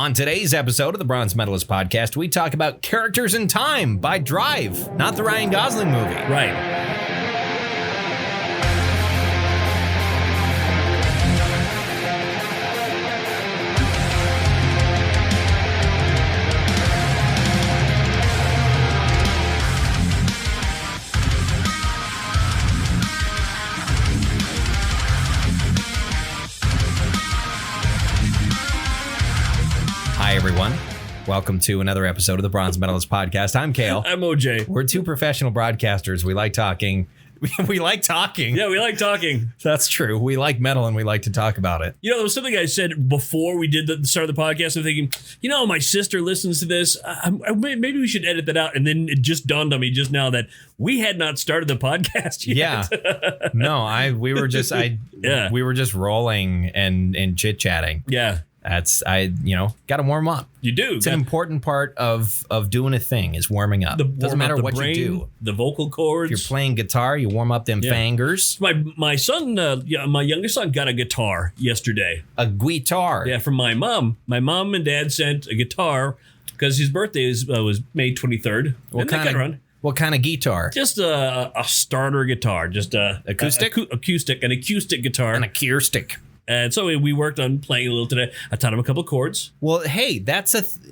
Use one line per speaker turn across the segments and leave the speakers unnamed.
On today's episode of the Bronze Metalist podcast, we talk about Characters in Time by Drive, not the Ryan Gosling movie.
Right.
Hi, everyone. Welcome to another episode of the Bronze Medalist podcast. I'm Kale.
I'm OJ.
We're two professional broadcasters. We like talking. We like talking.
Yeah, we like talking.
That's true. We like metal and we like to talk about it.
You know, there was something I said before we did the start of the podcast. I'm thinking, you know, my sister listens to this. Maybe we should edit that out. And then it just dawned on me just now that we had not started the podcast yet.
Yeah. No, we were just rolling and chit chatting.
Yeah.
Got to warm up.
You do.
It's an important part of doing a thing is warming up. Doesn't matter what you do.
The vocal cords.
If you're playing guitar, you warm up them fingers.
My son, my youngest son got a guitar yesterday.
A guitar.
Yeah, from my mom. My mom and dad sent a guitar because his birthday was May 23rd.
What kind of guitar?
Just a starter guitar. Just
acoustic?
An acoustic guitar.
An acoustic.
And so we worked on playing a little today. I taught him a couple of chords.
Well, hey,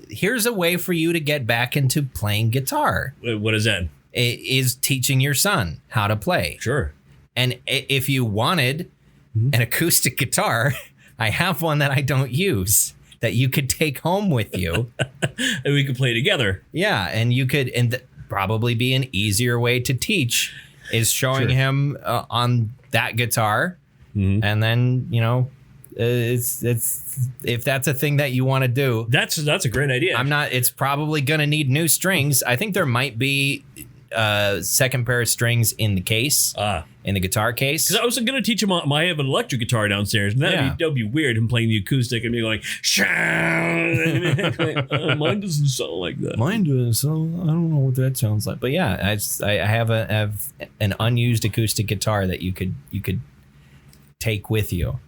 here's a way for you to get back into playing guitar.
What is that?
It is teaching your son how to play.
Sure.
And if you wanted an acoustic guitar, I have one that I don't use that you could take home with you.
And we could play together.
Yeah, and you could, probably be an easier way to teach is showing him on that guitar. Mm-hmm. And then, it's if that's a thing that you want to do.
That's a great idea.
It's probably going to need new strings. I think there might be second pair of strings in the case, in the guitar case.
Because I was going to teach him, I have an electric guitar downstairs. And that would be weird, him playing the acoustic and being like, mine doesn't sound like that.
Mine does. So I don't know what that sounds like. But yeah, I have an unused acoustic guitar that you could take with you.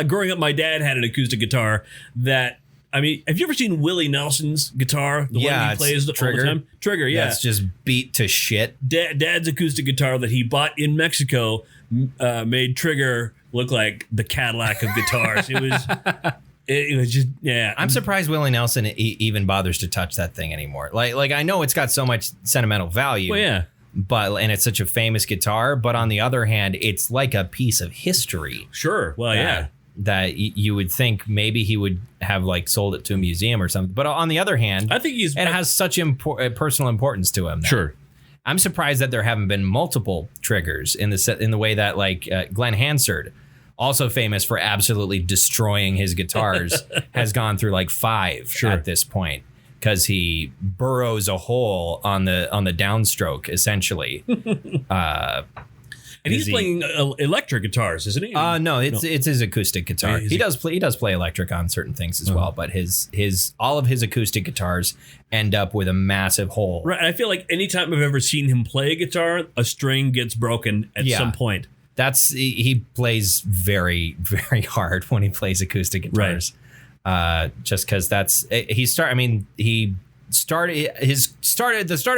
Growing up, my dad had an acoustic guitar that, have you ever seen Willie Nelson's guitar? The one he plays all the time? Trigger, yeah.
That's just beat to shit.
Dad's acoustic guitar that he bought in Mexico made Trigger look like the Cadillac of guitars. It was just, yeah.
I'm surprised Willie Nelson even bothers to touch that thing anymore. Like I know it's got so much sentimental value.
Well, yeah.
And it's such a famous guitar, but on the other hand, it's like a piece of history.
Sure. Well, yeah.
That you would think maybe he would have sold it to a museum or something. But on the other hand,
I think it
has such personal importance to him. Now.
Sure.
I'm surprised that there haven't been multiple Triggers in the way that Glenn Hansard, also famous for absolutely destroying his guitars, has gone through 5 at this point. Because he burrows a hole on the downstroke, essentially.
And he's playing electric guitars, isn't he?
No, it's his acoustic guitar. He does play electric on certain things as well, but all of his acoustic guitars end up with a massive hole.
Right, and I feel like anytime I've ever seen him play a guitar, a string gets broken at some point.
He plays very, very hard when he plays acoustic guitars. Right. Just because the start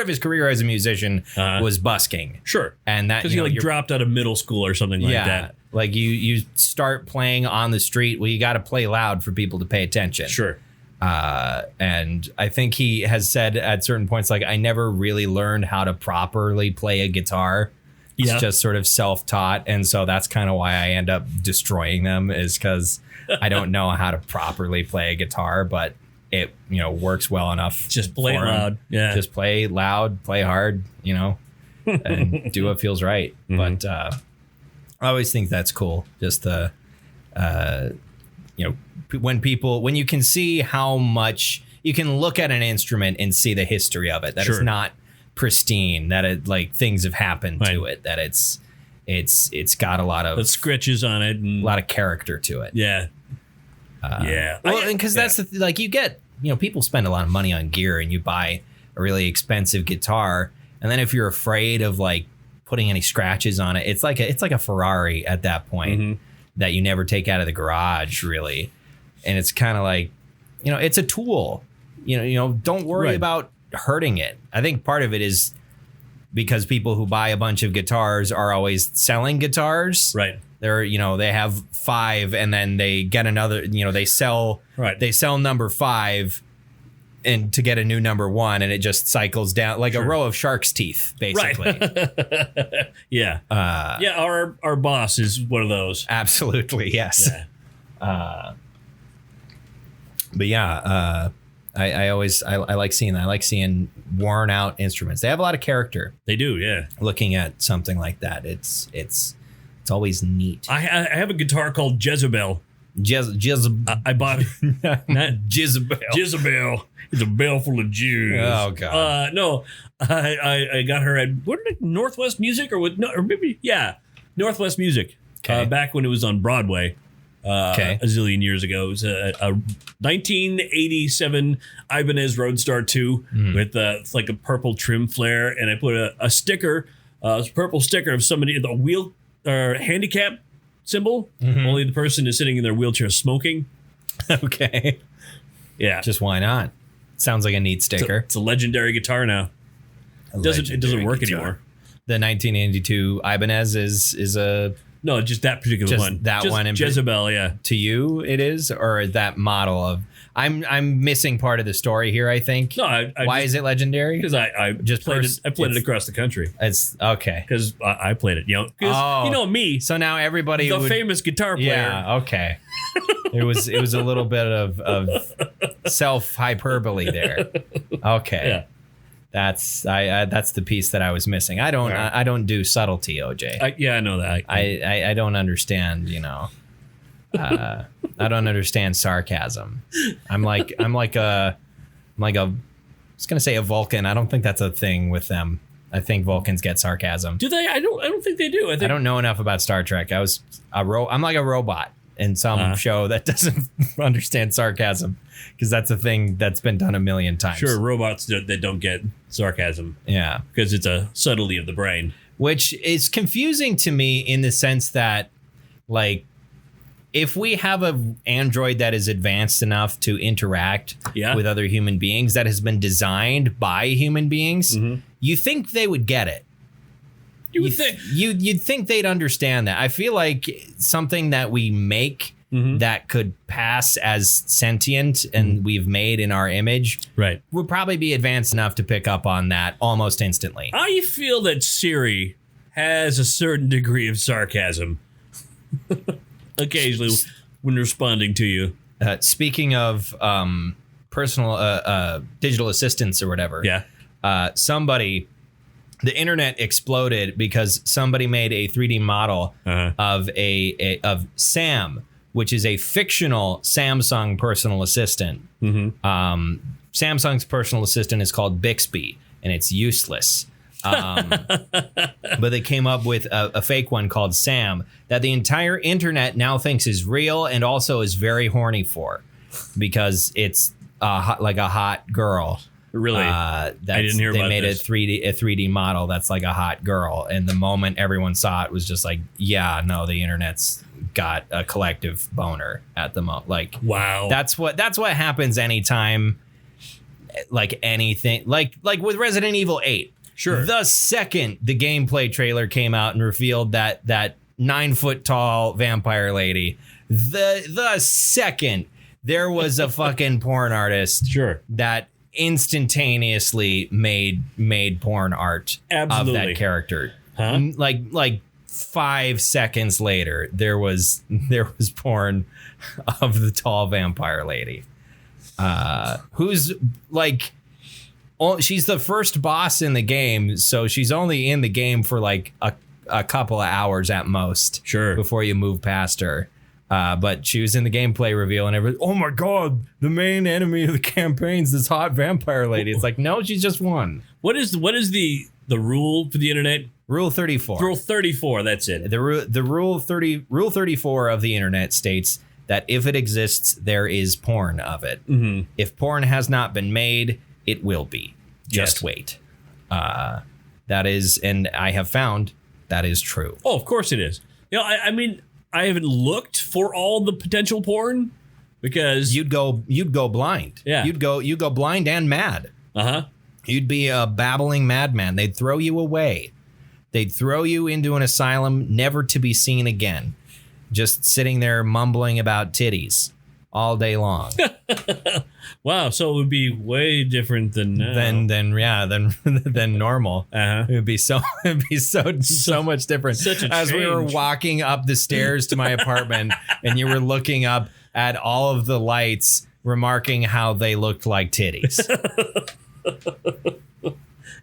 of his career as a musician was busking.
Sure.
And that,
because he dropped out of middle school or something like that.
Like you start playing on the street. Well, you got to play loud for people to pay attention.
Sure.
And I think he has said at certain points, I never really learned how to properly play a guitar. It's just sort of self-taught. And so that's kind of why I end up destroying them, is because I don't know how to properly play a guitar, but it, works well enough.
Just play loud. Yeah.
Just play loud, play hard, and do what feels right. Mm-hmm. But I always think that's cool. Just when you can see how much you can look at an instrument and see the history of it, that it's not pristine, that it things have happened to it, that it's got a lot of
scratches on it and
a lot of character to it.
Yeah.
Well, and because that's you get, people spend a lot of money on gear and you buy a really expensive guitar. And then if you're afraid of putting any scratches on it, it's like a Ferrari at that point that you never take out of the garage, really. And it's kind of it's a tool. Don't worry about hurting it. I think part of it is because people who buy a bunch of guitars are always selling guitars.
Right.
They have 5 and then they get another, they sell number 5 and to get a new number 1, and it just cycles down like a row of shark's teeth, basically.
Right. Yeah. Our boss is one of those.
Absolutely. Yes.
Yeah.
But yeah, I like seeing that. I like seeing worn out instruments. They have a lot of character.
They do. Yeah.
Looking at something like that, it's always neat.
I have a guitar called Jezebel. I bought not Jezebel. It's a bell full of Jews.
Oh God.
No, I got her at Northwest Music or Northwest Music.
Okay.
Back when it was on Broadway. A zillion years ago. It was a 1987 Ibanez Roadstar 2 with it's like a purple trim flare, and I put a sticker, a purple sticker of somebody, the wheel handicap symbol. Only the person is sitting in their wheelchair smoking.
Okay.
Yeah.
Just why not? Sounds like a neat sticker.
It's a legendary guitar now. It doesn't work anymore.
The 1982 Ibanez is a...
No, just that particular one.
That one in
Jezebel, yeah.
To you, it is, or that model of. I'm missing part of the story here. I think.
No,
why is it legendary?
Because I just played it. I played it across the country.
It's okay.
Because I played it. Because me.
So now everybody.
The famous guitar player.
Yeah. Okay. It was a little bit of self hyperbole there. Okay. Yeah. That's the piece that I was missing. I don't do subtlety, OJ.
I know that.
I don't understand. I don't understand sarcasm. I'm like I was gonna say a Vulcan. I don't think that's a thing with them. I think Vulcans get sarcasm.
Do they? I don't think they do.
I don't know enough about Star Trek. I'm like a robot in some show that doesn't understand sarcasm, because that's a thing that's been done a million times.
Sure, robots that don't get sarcasm.
Yeah.
Because it's a subtlety of the brain.
Which is confusing to me in the sense that, like, if we have an android that is advanced enough to interact with other human beings, that has been designed by human beings, you think they would get it. You'd think they'd understand that. I feel like something that we make that could pass as sentient and we've made in our image would probably be advanced enough to pick up on that almost instantly.
I feel that Siri has a certain degree of sarcasm occasionally when responding to you.
Speaking of personal digital assistants or whatever, the internet exploded because somebody made a 3D model of Sam, which is a fictional Samsung personal assistant. Samsung's personal assistant is called Bixby, and it's useless. But they came up with a fake one called Sam that the entire internet now thinks is real and also is very horny for, because it's like a hot girl.
Really? I didn't hear about this.
They made a 3D model that's like a hot girl, and the moment everyone saw it was just like, yeah, no, the internet's got a collective boner at the moment. Like,
wow,
that's what happens anytime, like anything, like with Resident Evil 8.
Sure.
The second the gameplay trailer came out and revealed that 9-foot tall vampire lady, the second there was a fucking porn artist, that instantaneously made porn art of that character. Like 5 seconds later, there was porn of the tall vampire lady, who's like, she's the first boss in the game, so she's only in the game for like a couple of hours at most.
Sure.
Before you move past her. But she was in the gameplay reveal and everyone, oh my God, the main enemy of the campaign's this hot vampire lady. It's like, no, she's just one.
What is the rule for the internet?
Rule 34.
Rule 34, that's it.
The rule 34 of the internet states that if it exists, there is porn of it. If porn has not been made, it will be. Just wait. That is, and I have found that is true.
Oh, of course it is. I mean, I haven't looked for all the potential porn, because
you'd go blind.
Yeah.
You'd go blind and mad. You'd be a babbling madman. They'd throw you away. They'd throw you into an asylum, never to be seen again. Just sitting there mumbling about titties all day long.
Wow, so it would be way different than now.
than normal. It would be so much different. As we were walking up the stairs to my apartment, and you were looking up at all of the lights, remarking how they looked like titties.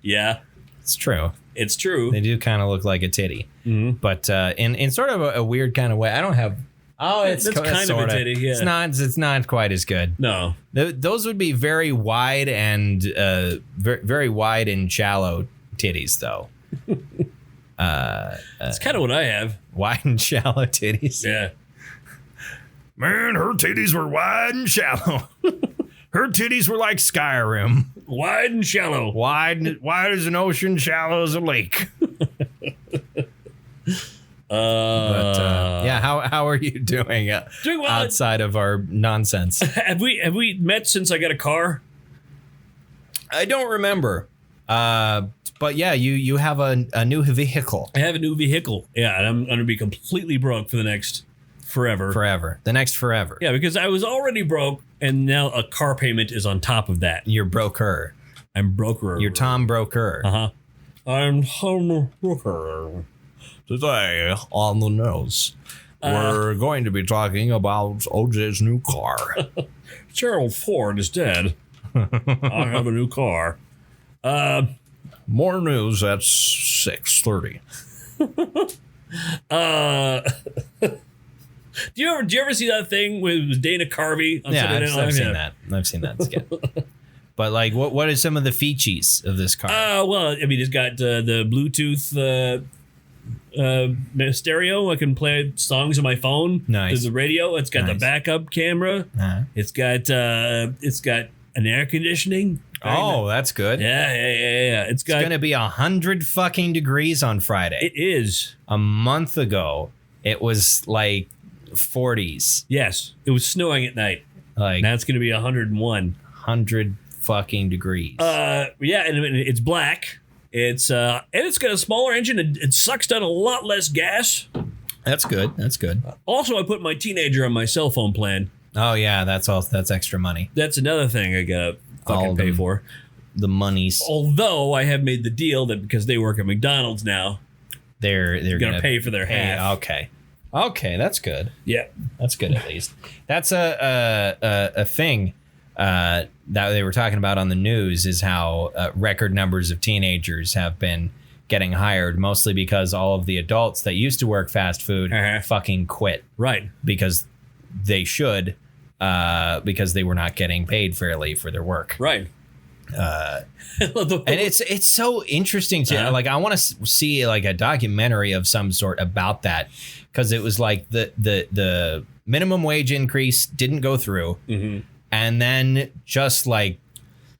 Yeah,
it's true.
It's true.
They do kind of look like a titty, but in sort of a weird kind of way. I don't have. Oh, it's
kind of a titty. Yeah.
It's not quite as good.
No,
those would be very wide and very wide and shallow titties, though.
It's kind of what I have.
Wide and shallow titties.
Yeah.
Man, her titties were wide and shallow. Her titties were like Skyrim.
Wide and shallow.
Wide as an ocean, shallow as a lake. Yeah, how are you doing?
Doing well.
Outside of our nonsense.
Have we met since I got a car?
I don't remember. But yeah, you have a new vehicle.
I have a new vehicle. Yeah, and I'm going to be completely broke for the next forever.
The next forever.
Yeah, because I was already broke, and now a car payment is on top of that.
You're broker.
I'm broker.
You're Tom Broker.
I'm Tom Broker.
Today on the news, we're going to be talking about OJ's new car.
Gerald Ford is dead. I have a new car.
More news at 6:30.
Do you ever see that thing with Dana Carvey on Saturday Night Live?
I've seen that. I've seen that skit. But like, what are some of the features of this car?
Well, I mean, it's got the Bluetooth stereo. I can play songs on my phone.
Nice.
There's the radio. It's got the backup camera. It's got an air conditioning.
Oh, that's good.
Yeah. It's
gonna be 100 fucking degrees on Friday.
It is.
A month ago, it was like 40s.
Yes, it was snowing at night.
Like
now it's gonna be 101.
100 fucking degrees.
Yeah, and it's black. It's and it's got a smaller engine. It sucks down a lot less gas.
That's good. That's good.
Also, I put my teenager on my cell phone plan.
Oh yeah, that's extra money.
That's another thing I gotta fucking pay for.
The monies.
Although I have made the deal that because they work at McDonald's now,
they're
gonna pay for their half.
Okay, that's good.
Yeah,
that's good at least. That's a thing that they were talking about on the news is how record numbers of teenagers have been getting hired, mostly because all of the adults that used to work fast food fucking quit.
Right.
Because they should, because they were not getting paid fairly for their work.
Right.
And it's so interesting to like. I want to see like a documentary of some sort about that, because it was like the minimum wage increase didn't go through, and then just like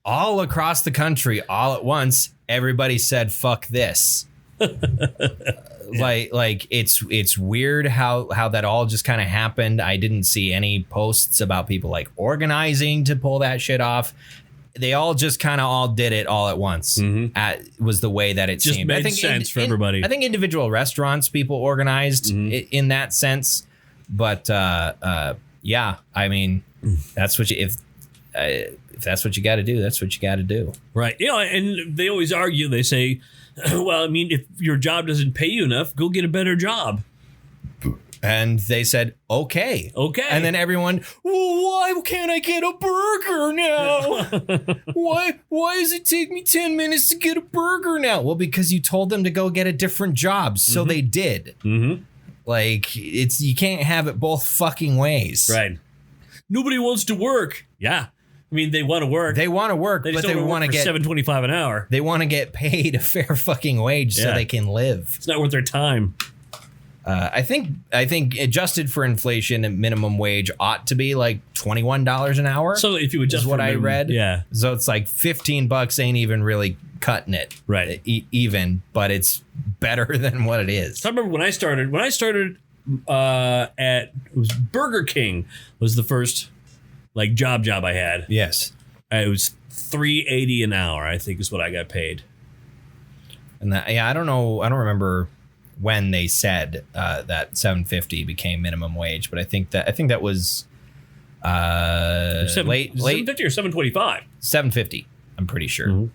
all across the country, all at once, everybody said "fuck this." Like it's weird how that all just kind of happened. I didn't see any posts about people like organizing to pull that shit off. They all just kind of all did it all at once. Was the way that it
just
seemed.
Made
I think
sense for everybody.
I think individual restaurants people organized in that sense, but yeah, I mean that's what if that's what you got to do, that's what you got to do.
Right. You know, and they always argue. They say, well, I mean, if your job doesn't pay you enough, go get a better job.
And they said, okay. And then everyone, well, why can't I get a burger now? Why does it take me 10 minutes to get a burger now? Well, because you told them to go get a different job. So they did. Like, you can't have it both fucking ways.
Right. Nobody wants to work. Yeah. I mean, they want to work.
They want to work, but they want to get
$7.25 an hour.
They want to get paid a fair fucking wage so they can live.
It's not worth their time.
I think adjusted for inflation, a minimum wage ought to be like $21 an hour.
So if you adjust
is what I read,
yeah.
So it's like $15 ain't even really cutting it,
right?
Even, but it's better than what it is.
So I remember when I started at it was Burger King was the first like job I had.
Yes.
It was $3.80 an hour, I think is what I got paid.
And that, I don't know. I don't remember when they said that $7.50 became minimum wage, but I think that was late
$7.50 or $7.25.
$7.50. I'm pretty sure.
Mm-hmm.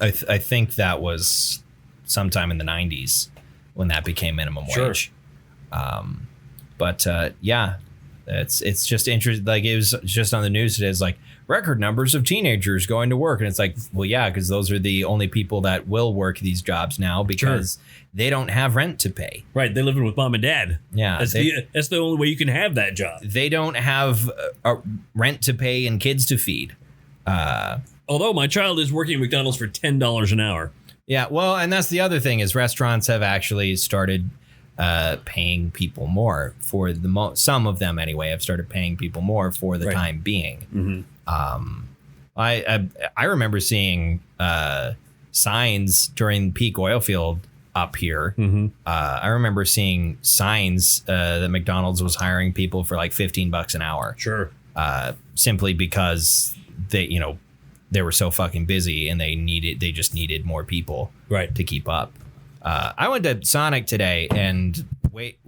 I think that was sometime in the 90s when that became minimum wage. But it's just interesting. Like, it was just on the news today. It's like record numbers of teenagers going to work, and it's like, well, yeah, because those are the only people that will work these jobs now because they don't have rent to pay.
Right, they live in with mom and dad.
Yeah,
that's the only way you can have that job.
They don't have rent to pay and kids to feed.
Although my child is working at McDonald's for $10 an hour.
Yeah, well, and that's the other thing is restaurants have actually started paying people more for some of them anyway have started paying people more for the time being. Mm-hmm. I remember seeing signs during peak oil field up here. Mm-hmm. I remember seeing signs that McDonald's was hiring people for like $15 an hour.
Sure.
Simply because they were so fucking busy and they just needed more people to keep up. I went to Sonic today and wait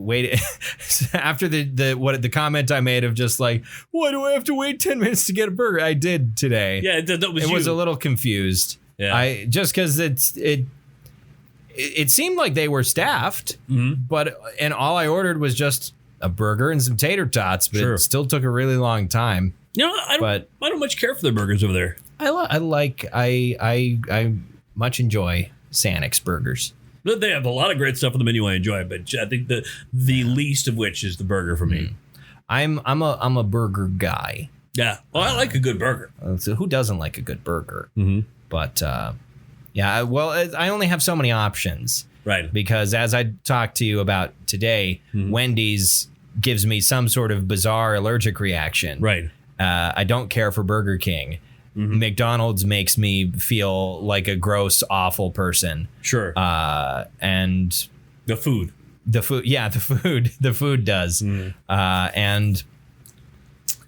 after the comment I made of just like, why do I have to wait 10 minutes to get a burger? I did today.
Yeah, that was
was a little confused. Yeah. I just because it seemed like they were staffed, and all I ordered was just a burger and some tater tots, but it still took a really long time.
I don't much care for the burgers over there.
I much enjoy Sanix burgers.
They have a lot of great stuff on the menu I enjoy, but I think the least of which is the burger for me.
I'm a burger guy.
Yeah, well, I like a good burger.
So who doesn't like a good burger? Mm-hmm. But I only have so many options.
Right.
Because as I talked to you about today, Wendy's gives me some sort of bizarre allergic reaction.
Right.
I don't care for Burger King. Mm-hmm. McDonald's makes me feel like a gross, awful person.
Sure.
And
the food
does. And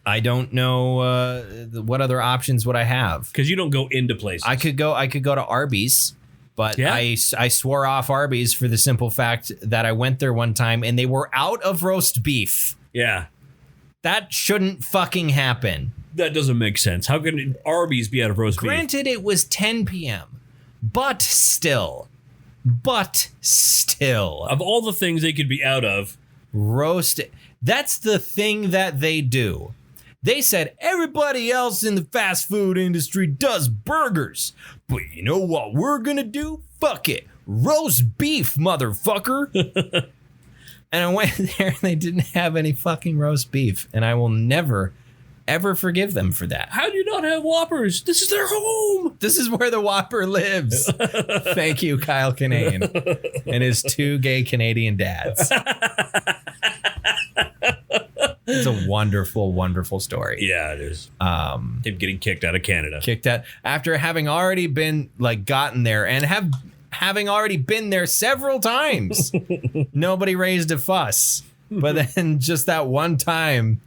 I don't know what other options would I have,
because you don't go into places.
I could go to Arby's, but I swore off Arby's for the simple fact that I went there one time and they were out of roast beef.
Yeah.
That shouldn't fucking happen.
That doesn't make sense. How can Arby's be out of roast beef?
Granted, it was 10 p.m., but still. Of
all the things they could be out of.
Roast. That's the thing that they do. They said everybody else in the fast food industry does burgers. But you know what we're going to do? Fuck it. Roast beef, motherfucker. And I went there and they didn't have any fucking roast beef. And I will never, ever forgive them for that.
How do you not have Whoppers? This is their home.
This is where the Whopper lives. Thank you, Kyle Kinane and his 2 gay Canadian dads. It's a wonderful, wonderful story.
Yeah, it is. Him getting kicked out of Canada.
Kicked out after having already been gotten there and having already been there several times. Nobody raised a fuss. But then just that one time,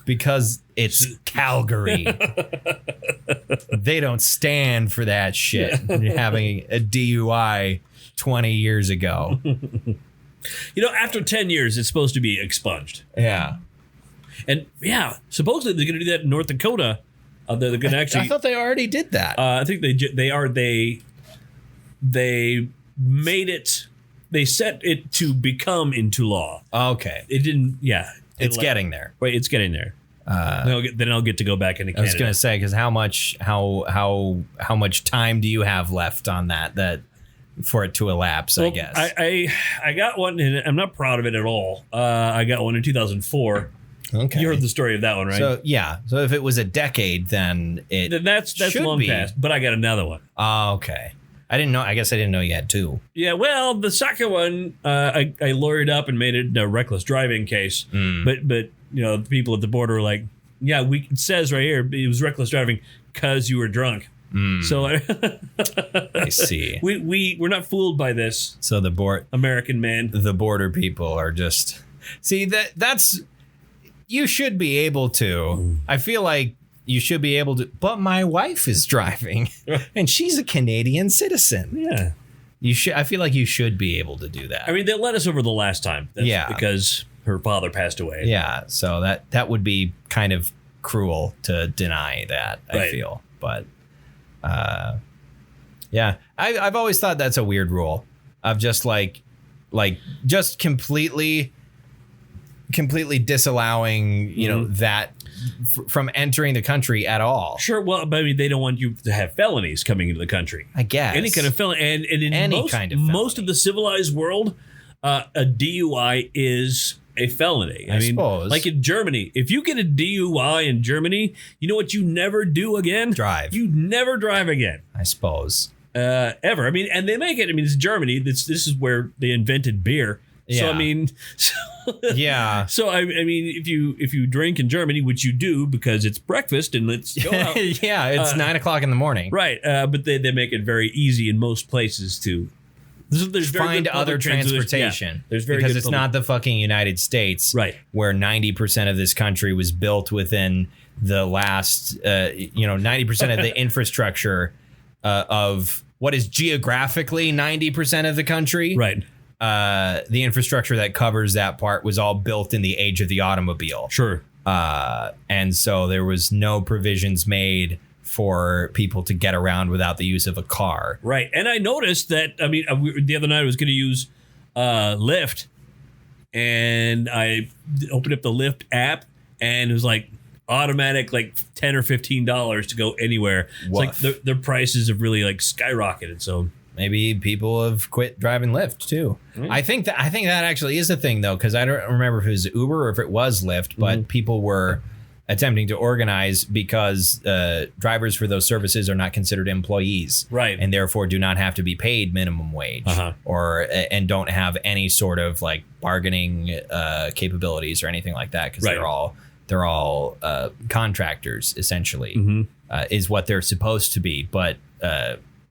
because it's Calgary, they don't stand for that shit. Having a DUI 20 years ago.
After 10 years, it's supposed to be expunged.
Yeah.
And supposedly they're going to do that in North Dakota. They're going to actually.
I thought they already did that.
I think they made it. They set it to become into law.
Okay.
It didn't. Yeah.
It's getting there.
Right. It's getting there. Then I'll get to go back into Canada.
I was going to say, because how much time do you have left on that for it to elapse? Well, I guess
I got one, and I'm not proud of it at all. I got one in 2004.
Okay,
you heard the story of that one, right?
So so if it was a decade, then
that's long past. But I got another one.
Oh, okay. I didn't know. I guess I didn't know you had 2.
Yeah, well, the second one, I lawyered up and made it a reckless driving case. But the people at the border were like, yeah, it says right here it was reckless driving because you were drunk. So
I see.
We're not fooled by this.
So the
American man,
the border people are just that's. you should be able to. I feel like you should be able to. But my wife is driving, and she's a Canadian citizen.
Yeah.
You should. I feel like you should be able to do that.
I mean, they let us over the last time. That's because her father passed away.
Yeah. So that would be kind of cruel to deny that, I feel. But yeah, I've always thought that's a weird rule of just like just completely disallowing, you know, that from entering the country at all.
Sure. Well, but I mean, they don't want you to have felonies coming into the country.
I guess.
Any kind of felony. And in
Any kind of felony.
most of the civilized world, a DUI is a felony. I mean,
suppose.
Like in Germany, if you get a DUI in Germany, you know what you never do again?
Drive.
You never drive again.
I suppose.
Ever. I mean, and they make it. I mean, it's Germany. This is where they invented beer.
Yeah.
So I mean,
Yeah.
So I mean, if you drink in Germany, which you do because it's breakfast and let's go out.
Yeah, it's 9:00 in the morning.
Right. But they make it very easy in most places to there's
find other transportation.
Yeah, there's very
because
good
it's not the fucking United States,
right?
Where 90% of this country was built within the last, 90% of the infrastructure of what is geographically 90% of the country,
right?
The infrastructure that covers that part was all built in the age of the automobile.
Sure.
And so there was no provisions made for people to get around without the use of a car.
Right. And I noticed that, I mean, the other night I was going to use Lyft, and I opened up the Lyft app, and it was like automatic, like $10 or $15 to go anywhere. It's like their prices have really like skyrocketed. So
maybe people have quit driving Lyft too. Mm. I think that actually is a thing though, because I don't remember if it was Uber or if it was Lyft, but people were attempting to organize because drivers for those services are not considered employees,
right? And
therefore do not have to be paid minimum wage, and don't have any sort of like bargaining capabilities or anything like that, because they're all contractors essentially, is what they're supposed to be, but.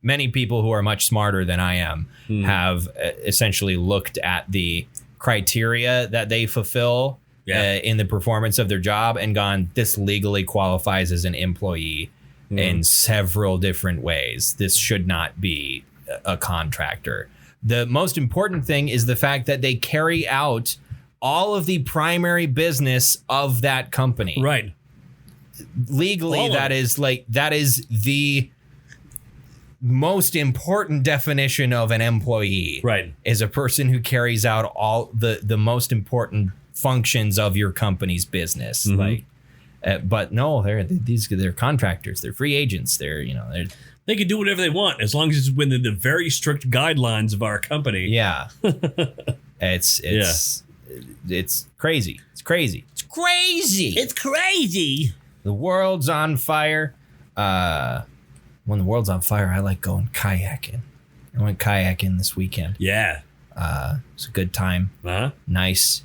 Many people who are much smarter than I am have essentially looked at the criteria that they fulfill in the performance of their job and gone, this legally qualifies as an employee in several different ways. This should not be a contractor. The most important thing is the fact that they carry out all of the primary business of that company.
Right.
Legally, that is the most important definition of an employee,
right,
is a person who carries out all the most important functions of your company's business. But no, they're contractors, they're free agents, they
can do whatever they want as long as it's within the very strict guidelines of our company.
Yeah. It's crazy. It's crazy. The world's on fire. When the world's on fire, I like going kayaking. I went kayaking this weekend.
Yeah.
It's a good time. Nice,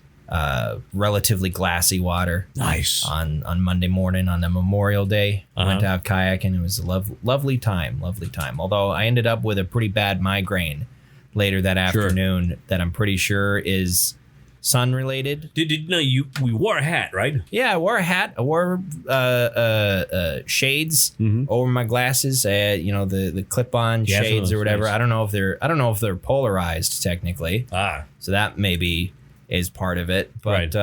relatively glassy water.
Nice.
On Monday morning on the Memorial Day. Went out kayaking. It was a lovely time. Although I ended up with a pretty bad migraine later that afternoon that I'm pretty sure is sun related.
We wore a hat, right?
Yeah, I wore a hat. I wore shades over my glasses. The clip-on shades or whatever. Nice. I don't know if they're polarized technically. So that maybe is part of it. But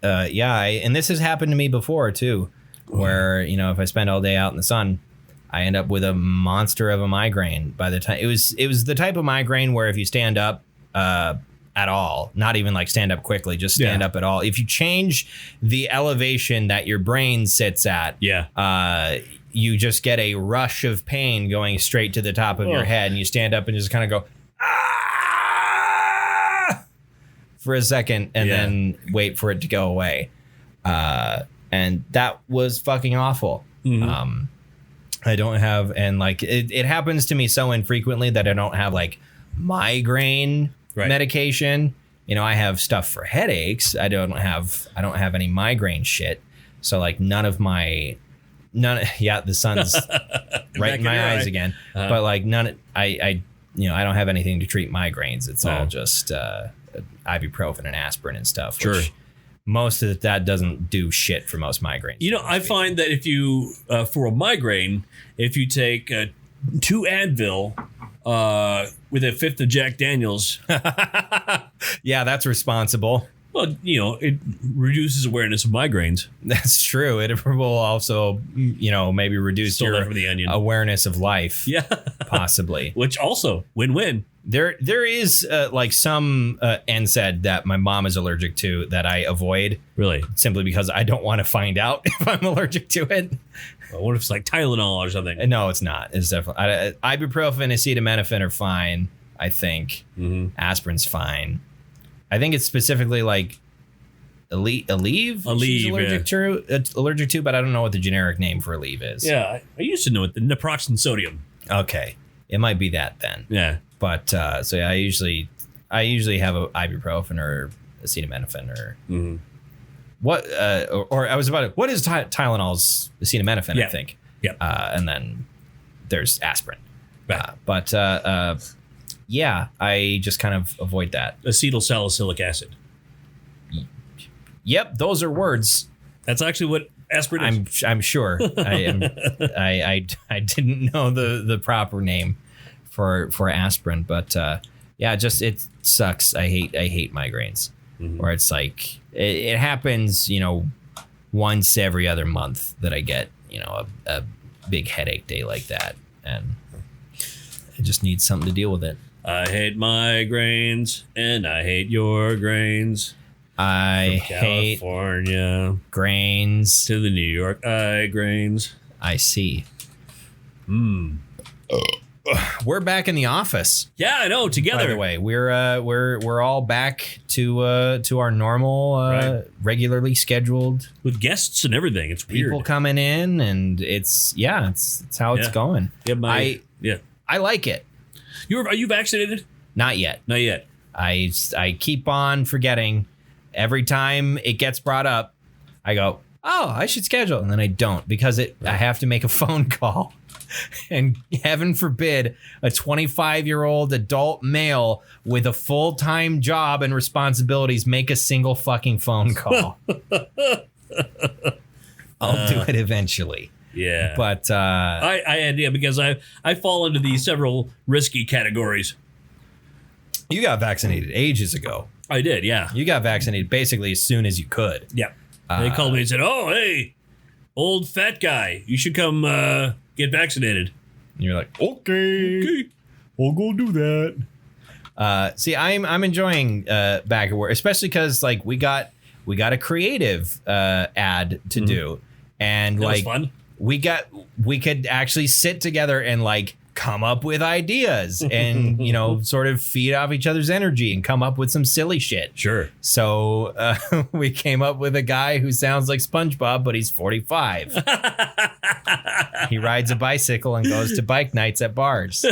and this has happened to me before too, where if I spend all day out in the sun, I end up with a monster of a migraine. By the time it was the type of migraine where if you stand up at all, not even like stand up quickly, just stand up at all. If you change the elevation that your brain sits at, you just get a rush of pain going straight to the top of your head, and you stand up and just kind of go for a second and then wait for it to go away. And that was fucking awful. I don't have, and like it happens to me so infrequently that I don't have like migraine medication. I have stuff for headaches. I don't have any migraine shit. So like the sun's right in my eyes again. But like I don't have anything to treat migraines. It's all just ibuprofen and aspirin and stuff.
Sure.
Which most of that doesn't do shit for most migraines.
You know, I find that if you, for a migraine, if you take 2 Advil with a fifth of Jack Daniels.
Yeah, that's responsible.
Well, you know, it reduces awareness of migraines.
That's true. It will also, you know, maybe reduce your awareness of life.
Yeah.
Possibly.
Which also, win-win.
There is like some NSAID that my mom is allergic to that I avoid.
Really?
Simply because I don't want to find out if I'm allergic to it.
Well, what if it's like Tylenol or something?
No, it's not. It's definitely ibuprofen, acetaminophen are fine, I think. Mm-hmm. Aspirin's fine. I think it's specifically like Aleve. Allergic to, but I don't know what the generic name for Aleve is.
Yeah, I used to know it. The naproxen sodium.
Okay, it might be that then.
Yeah,
but so yeah, I usually have a ibuprofen or acetaminophen or what? Or I was about to, what is Tylenol's acetaminophen?
Yeah.
I think.
Yeah,
and then there's aspirin.
Right.
Yeah, I just kind of avoid that.
Acetylsalicylic acid.
Yep, those are words.
That's actually what aspirin is.
I'm sure. I didn't know the proper name for aspirin, but yeah, just it sucks. I hate migraines. Mm-hmm. Where it's like it happens, you know, once every other month that I get, you know, a big headache day like that, and I just need something to deal with it.
I hate migraines, and I hate your grains.
I hate
California
grains
to the New York grains.
I see. We're back in the office.
Yeah, I know. Together.
By the way, we're all back to our normal, regularly scheduled
with guests and everything. It's weird.
People coming in, and it's how it's going.
Yeah,
I like it.
Are you vaccinated?
Not yet.
Not yet.
I keep on forgetting. Every time it gets brought up, I go, oh, I should schedule. And then I don't because I have to make a phone call. And heaven forbid a 25-year-old adult male with a full-time job and responsibilities make a single fucking phone call. I'll do it eventually.
Yeah.
But
because I fall into these several risky categories.
You got vaccinated ages ago.
I did, yeah.
You got vaccinated basically as soon as you could.
Yeah. They called me and said, oh, hey, old fat guy, you should come get vaccinated.
And you're like, okay, I'll go do that. See, I'm enjoying back at work, especially because like we got a creative ad to do. And
that
like
was fun.
We could actually sit together and like come up with ideas and, you know, sort of feed off each other's energy and come up with some silly shit.
Sure.
So we came up with a guy who sounds like SpongeBob, but he's 45. He rides a bicycle and goes to bike nights at bars.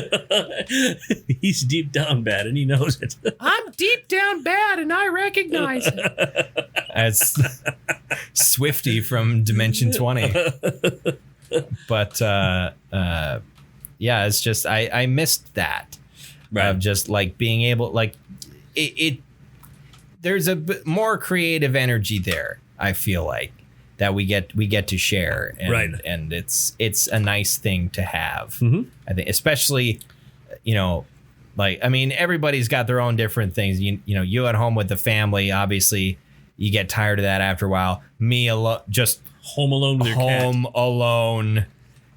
He's deep down bad and he knows it.
I'm deep down bad and I recognize it. As Swifty from Dimension 20. But yeah, it's just I missed that. Right. Of just like being able, like it there's a bit more creative energy there, I feel like, that we get to share, and,
right.
And it's a nice thing to have.
Mm-hmm.
I think, especially, you know, like, I mean, everybody's got their own different things. You know, you at home with the family, obviously you get tired of that after a while. Me alone, just
home alone with your cat.
Alone.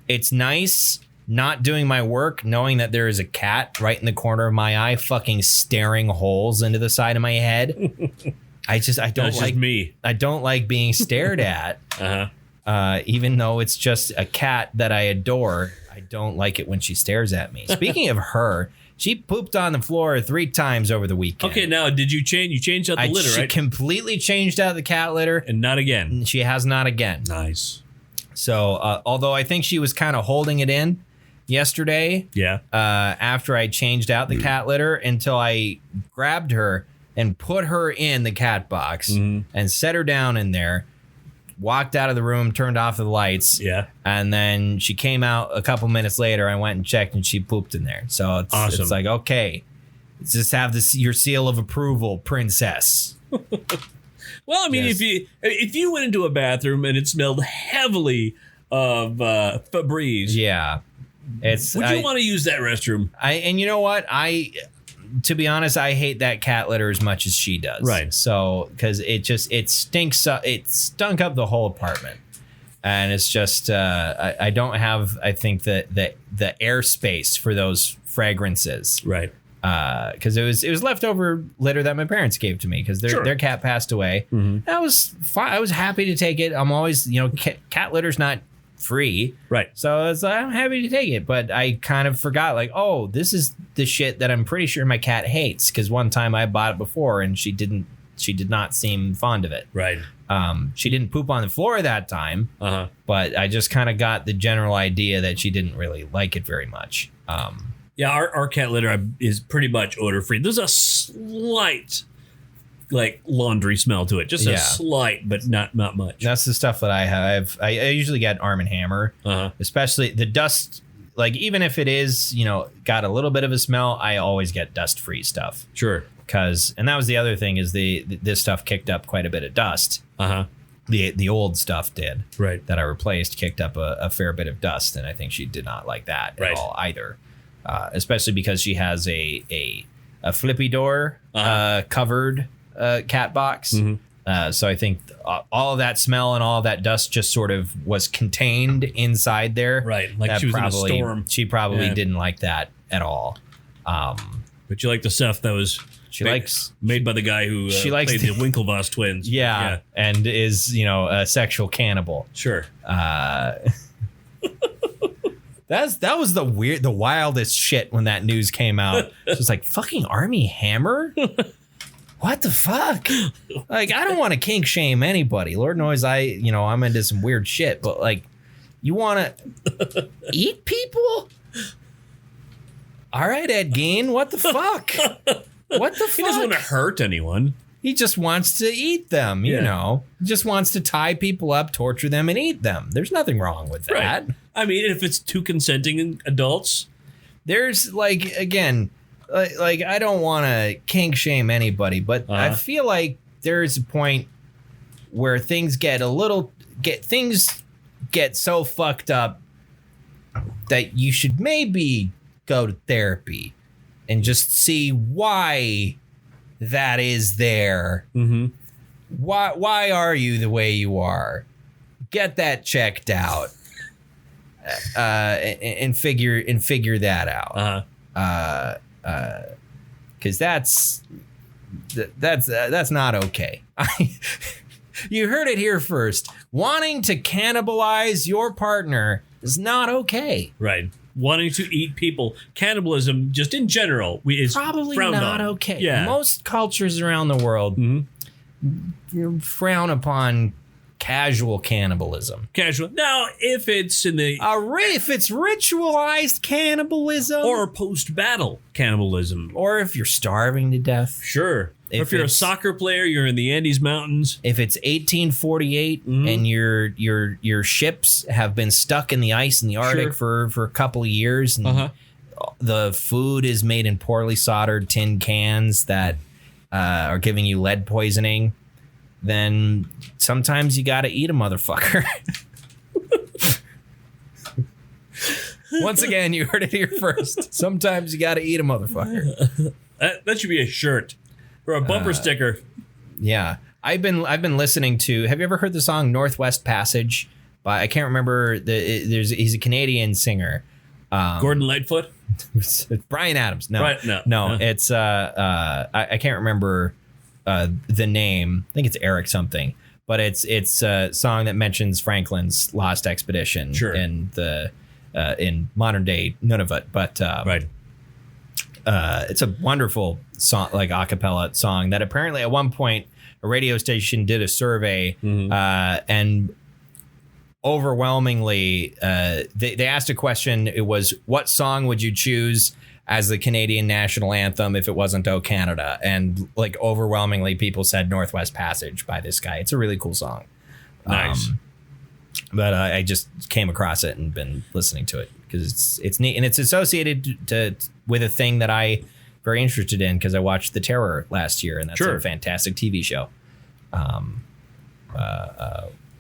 It's nice not doing my work, knowing that there is a cat right in the corner of my eye, fucking staring holes into the side of my head. I don't like
me.
I don't like being stared at. Even though it's just a cat that I adore, I don't like it when she stares at me. Speaking of her, she pooped on the floor 3 times over the weekend.
Okay, now did you change? You changed out the litter, right? She
completely changed out the cat litter,
and not again.
She has not again.
Nice.
So, although I think she was kind of holding it in yesterday, after I changed out the cat litter, until I grabbed her and put her in the cat box and set her down in there, walked out of the room, turned off the lights. Yeah. And then she came out a couple minutes later. I went and checked and she pooped in there. So it's awesome. It's like, okay, let's just have your seal of approval, princess.
Well, I mean, if you went into a bathroom and it smelled heavily of Febreze,
yeah,
would you want to use that restroom?
And you know what? To be honest, I hate that cat litter as much as she does.
Right.
So, because it stinks up, it stunk up the whole apartment. And it's just, I don't have, I think, the airspace for those fragrances.
Right.
Because it was leftover litter that my parents gave to me because their cat passed away. Mm-hmm. That was fine. I was happy to take it. I'm always, cat litter's not free.
Right.
So I'm happy to take it. But I kind of forgot, like, oh, this is the shit that I'm pretty sure my cat hates. Because one time I bought it before and she did not seem fond of it.
Right.
She didn't poop on the floor that time. Uh-huh. But I just kind of got the general idea that she didn't really like it very much.
Yeah, our cat litter is pretty much odor free. There's a slight like laundry smell to it, just a slight, but not much.
That's the stuff that I have. I usually get Arm & Hammer, especially the dust. Like even if it is, got a little bit of a smell, I always get dust free stuff.
Sure.
And that was the other thing is this stuff kicked up quite a bit of dust. The old stuff did.
Right.
That I replaced kicked up a fair bit of dust, and I think she did not like that at all either. Especially because she has a flippy door covered cat box. Mm-hmm. So I think all of that smell and all of that dust just sort of was contained inside there.
Right. Like she was in a storm.
She probably didn't like that at all.
But you like the stuff that was made by the guy who played the Winklevoss twins.
Yeah. And is, a sexual cannibal.
Sure.
That was the wildest shit when that news came out. It was like, fucking Armie Hammer? What the fuck? Like, I don't want to kink shame anybody. Lord knows I'm into some weird shit, but like, you want to eat people? All right, Ed Gein, what the fuck? What the fuck?
He doesn't want to hurt anyone.
He just wants to eat them, you know. He just wants to tie people up, torture them, and eat them. There's nothing wrong with that.
Right. I mean, if it's two consenting adults.
There's, like, again, like I don't want to kink shame anybody, but I feel like there's a point where things get so fucked up that you should maybe go to therapy and just see why that is there. Mm-hmm. Why are you the way you are? Get that checked out, and figure that out. Because that's not okay. You heard it here first. Wanting to cannibalize your partner is not okay.
Right. Wanting to eat people. Cannibalism, just in general, is
probably not okay.
Yeah.
Most cultures around the world frown upon casual cannibalism.
Casual. Now, if it's in the
if it's ritualized cannibalism,
or post-battle cannibalism,
or if you're starving to death,
sure. If you're a soccer player, you're in the Andes Mountains.
If it's 1848 and your ships have been stuck in the ice in the Arctic for a couple of years, and the food is made in poorly soldered tin cans that are giving you lead poisoning, then sometimes you got to eat a motherfucker. Once again, you heard it here first. Sometimes you got to eat a motherfucker.
That should be a shirt. Or a bumper sticker.
Yeah. I've been listening to, have you ever heard the song Northwest Passage? I can't remember, he's a Canadian singer.
Gordon Lightfoot?
Bryan Adams. No.
Right, no.
It's, I can't remember the name. I think it's Eric something. But it's a song that mentions Franklin's lost expedition in modern day Nunavut. But
right.
It's a wonderful song, like a cappella song that apparently at one point a radio station did a survey and overwhelmingly they asked a question. It was, what song would you choose as the Canadian national anthem if it wasn't "O Canada"? And like overwhelmingly people said Northwest Passage by this guy. It's a really cool song.
Nice.
But I just came across it and been listening to it because it's neat, and it's associated with a thing that I very interested in because I watched The Terror last year, and that's a fantastic TV show.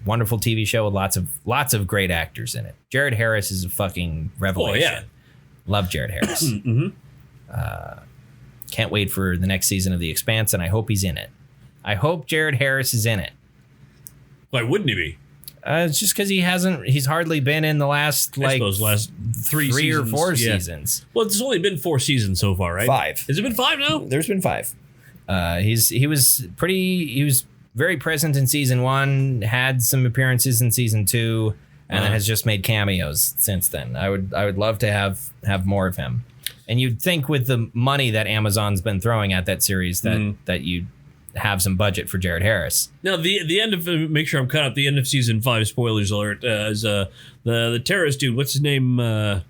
Wonderful TV show with lots of great actors in it. Jared Harris is a fucking revelation.
Oh, yeah.
Love Jared Harris. Can't wait for the next season of The Expanse, and I hope he's in it. I hope Jared Harris is in it.
Why wouldn't he be?
It's just because he's hardly been in the last
three
or four
yeah.
seasons.
Well, it's only been 4 seasons so far, right?
5.
Has it been 5 now?
There's been 5. He was very present in season 1, had some appearances in season 2, and has just made cameos since then. I would love to have more of him. And you'd think with the money that Amazon's been throwing at that series that you'd have some budget for Jared Harris.
Now, the end of make sure I'm caught up. The end of season 5. Spoilers alert. Is the terrorist dude? What's his name?
Marco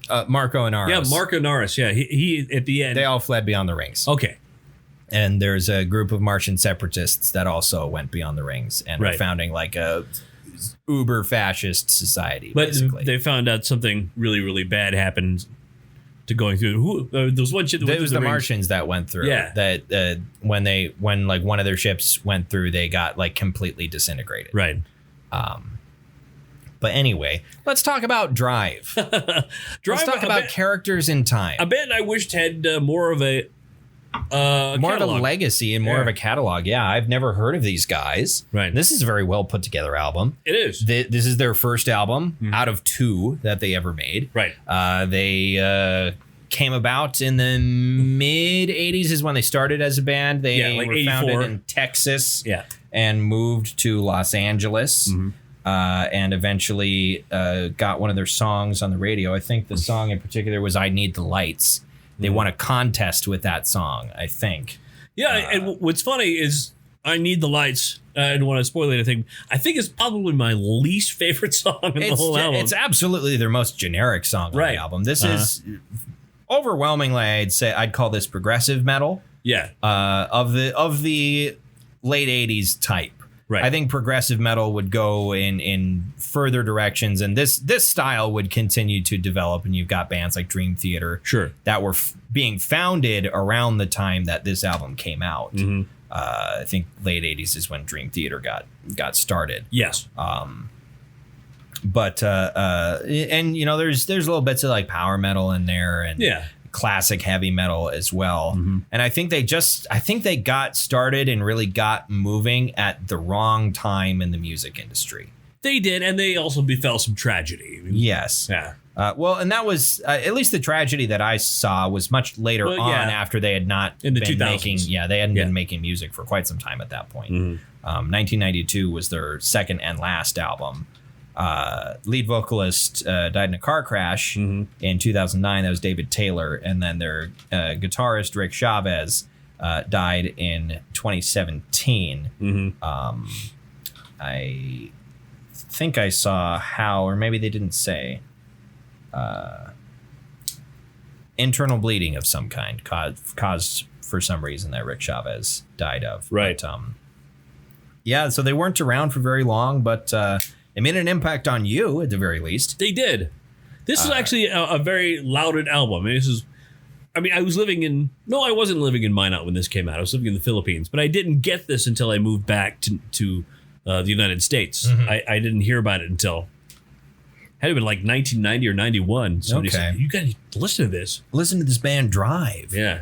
Inaros.
Yeah, Marco Inaros. Yeah, he at the end.
They all fled beyond the rings.
Okay.
And there's a group of Martian separatists that also went beyond the rings and are founding like a uber fascist society.
But
basically.
They found out something really, really bad happened to going through. There was one ship that went
it was
through
the
rings.
Martians that went through.
Yeah.
That when like one of their ships went through, they got like completely disintegrated.
Right.
But anyway, let's talk about Drive. Let's talk about characters in time.
A band I wished had more of a
more of a legacy and more of a catalog. Yeah, I've never heard of these guys.
Right.
This is a very well put together album.
It is.
This is their first album out of 2 that they ever made.
Right.
They came about in the mid 80s is when they started as a band. They
like
were
84.
founded in Texas.
Yeah.
And moved to Los Angeles. And eventually got one of their songs on the radio. I think the song in particular was I Need the Lights. They won a contest with that song, I think.
Yeah, and what's funny is I Need the Lights. I don't want to spoil anything. I think it's probably my least favorite song in the whole album.
It's absolutely their most generic song on the album. This is overwhelmingly, I'd call this progressive metal.
Yeah.
Of the late 80s type.
Right.
I think progressive metal would go in further directions, and this style would continue to develop. And you've got bands like Dream Theater, that were being founded around the time that this album came out. I think late 80s is when Dream Theater got started.
Yes.
But and you know, there's little bits of like power metal in there, and classic heavy metal as well. And I think they got started and really got moving at the wrong time in the music industry.
They did, and they also befell some tragedy.
Yes.
Yeah.
Well, and that was at least the tragedy that I saw was much later on after they had not
in the
been
2000s.
making. Yeah, they hadn't been making music for quite some time at that point. 1992 was their second and last album. Lead vocalist died in a car crash in 2009. That was David Taylor. And then their guitarist, Rick Chavez, died in 2017. I think I saw how, or maybe they didn't say, internal bleeding of some kind caused for some reason that Rick Chavez died of.
Right.
But, yeah, so they weren't around for very long, but they made an impact on you at the very least.
They did. This is actually a very lauded album. I was living in... No, I wasn't living in Minot when this came out. I was living in the Philippines. But I didn't get this until I moved back to the United States. I didn't hear about it until... Had to been like 1990 or 91. Somebody said, you got to listen to this.
Listen to this band Drive.
Yeah.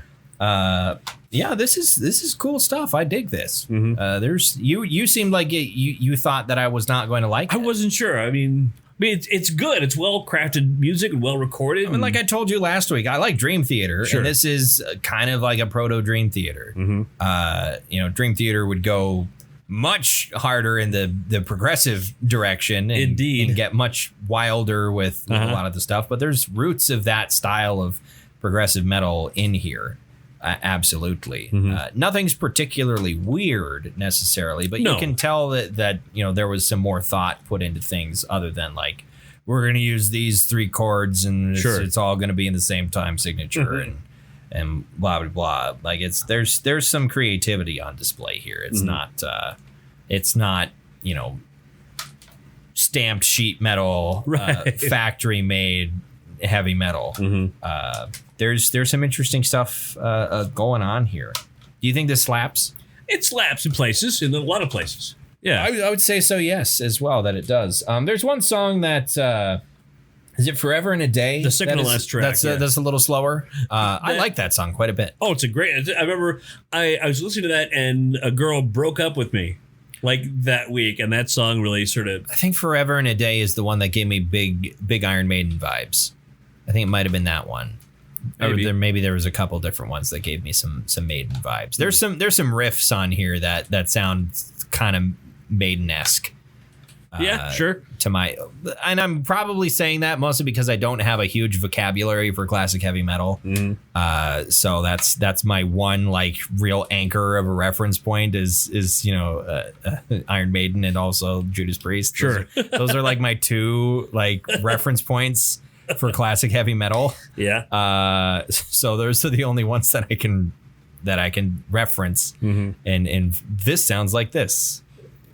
Yeah, this is cool stuff. I dig this. There's you seemed like you thought that I was not going to like it.
I wasn't sure. I mean it's good. It's well crafted music and well recorded.
I mean, like I told you last week, I like Dream Theater, and this is kind of like a proto Dream Theater. Dream Theater would go much harder in the progressive direction, and get much wilder with a lot of the stuff. But there's roots of that style of progressive metal in here. Absolutely. Nothing's particularly weird necessarily, but you can tell that there was some more thought put into things other than like, we're going to use these 3 chords and it's all going to be in the same time signature and blah, blah, blah. Like there's some creativity on display here. It's not, stamped sheet metal, factory made heavy metal. There's some interesting stuff going on here. Do you think this slaps?
It slaps in places, in a lot of places. Yeah.
I would say so, yes, as well, that it does. There's one song that... is it Forever and a Day?
The second to last track.
That's a little slower. I like that song quite a bit.
Oh, it's a great... I remember I was listening to that and a girl broke up with me like that week, and that song really sort of...
I think Forever and a Day is the one that gave me big Iron Maiden vibes. I think it might have been that one. Maybe there was a couple different ones that gave me some Maiden vibes. There's some riffs on here that sound kind of Maiden-esque.
Yeah, sure.
And I'm probably saying that mostly because I don't have a huge vocabulary for classic heavy metal. So that's my one like real anchor of a reference point is Iron Maiden and also Judas Priest.
Sure,
those are like my two like reference points for classic heavy metal.
Yeah.
So those are the only ones that I can reference. And this sounds like this.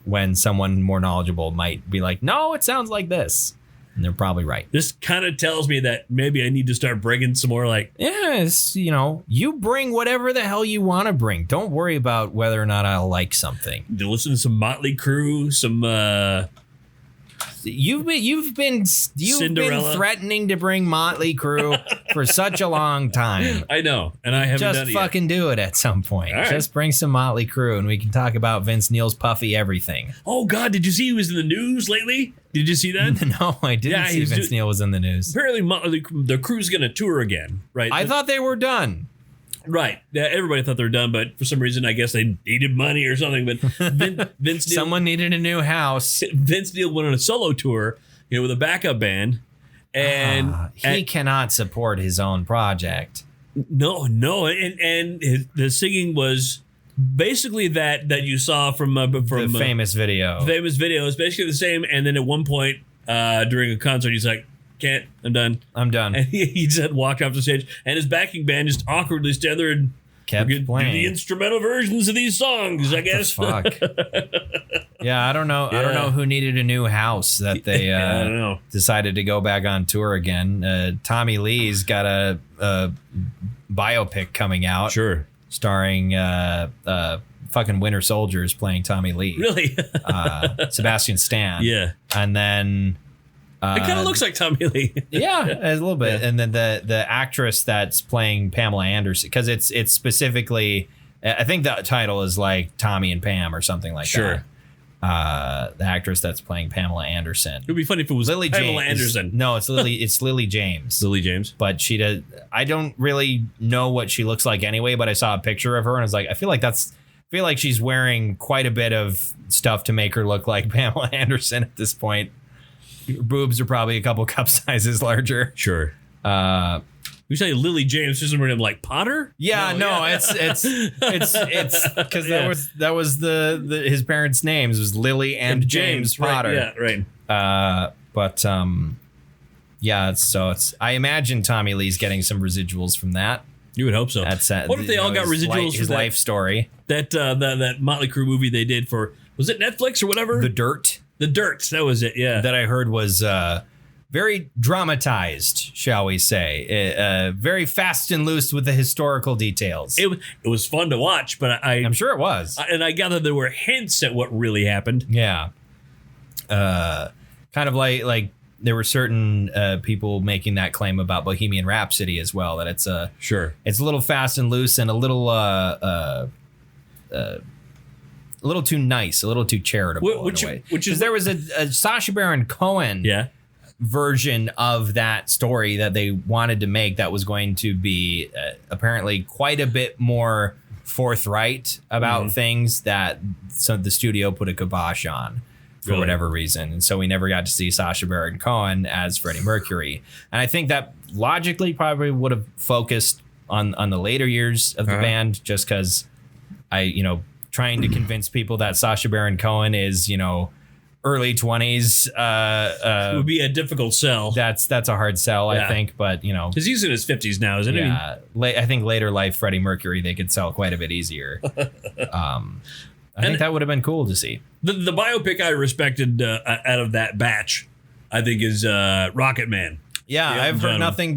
When someone more knowledgeable might be like, no, it sounds like this. And they're probably right.
This kind of tells me that maybe I need to start bringing some more like...
Yes, you bring whatever the hell you want to bring. Don't worry about whether or not I'll like something.
To listen to some Motley Crue, some...
You've been threatening to bring Motley Crue for such a long time.
I know, and I haven't done it yet.
Just fucking do it at some point.
Right.
Just bring some Motley Crue, and we can talk about Vince Neil's puffy everything.
Oh God, did you see he was in the news lately? Did you see that?
No, I didn't see Vince Neil was in the news.
Apparently, the Crue's going to tour again, right?
I thought they were done.
Right. Yeah, everybody thought they were done, but for some reason, I guess they needed money or something. But Vince Neil,
someone needed a new house.
Vince Neil went on a solo tour, with a backup band, and
he cannot support his own project.
No, and the singing was basically that you saw from the
famous video.
Famous video is basically the same. And then at one point during a concert, he's like, "Can't, I'm done." And he just walked off the stage, and his backing band just awkwardly stood there and
kept playing
the instrumental versions of these songs. I guess.
Fuck. Yeah, I don't know. Yeah. I don't know who needed a new house that they
I don't know.
Decided to go back on tour again. Tommy Lee's got a biopic coming out.
Sure.
Starring fucking Winter Soldiers playing Tommy Lee.
Really?
Sebastian Stan.
Yeah.
And then
it kind of looks like Tommy Lee.
Yeah, a little bit. Yeah. And then the actress that's playing Pamela Anderson, because it's specifically, I think the title is like Tommy and Pam or something like that.
Sure.
The actress that's playing Pamela Anderson.
It would be funny if it was
Lily
Pamela
James.
Anderson.
No, it's Lily. It's Lily James.
Lily James.
But she does. I don't really know what she looks like anyway. But I saw a picture of her and I was like, I feel like she's wearing quite a bit of stuff to make her look like Pamela Anderson at this point. Her boobs are probably a couple cup sizes larger.
Sure. You say Lily James, just remember him like Potter?
Yeah, it's because that was the his parents' names was Lily and James Potter.
Right, yeah, right.
Yeah, so it's. I imagine Tommy Lee's getting some residuals from that.
You would hope so.
That's
what if they all got residuals
from his life story?
That Motley Crue movie they did for, was it Netflix or whatever?
The Dirt.
The Dirt, that was it. Yeah,
that I heard was. Very dramatized, shall we say. Very fast and loose with the historical details.
It was fun to watch, but
I'm sure it was.
And I gather there were hints at what really happened.
Yeah. Kind of like there were certain people making that claim about Bohemian Rhapsody as well, that it's
sure.
It's a little fast and loose and a little too nice, a little too charitable in a way. Which is there was a Sacha Baron Cohen version of that story that they wanted to make that was going to be apparently quite a bit more forthright about things that the studio put a kibosh on for whatever reason. And so we never got to see Sacha Baron Cohen as Freddie Mercury. And I think that logically probably would have focused on the later years of the band, just because trying to convince people that Sacha Baron Cohen is, early 20s
it would be a difficult sell.
That's a hard sell, I think, but
because he's in his 50s now, isn't he?
I think later life Freddie Mercury they could sell quite a bit easier. I think that would have been cool to see.
The biopic I respected out of that batch, I think, is Rocket Man.
Yeah, I've heard nothing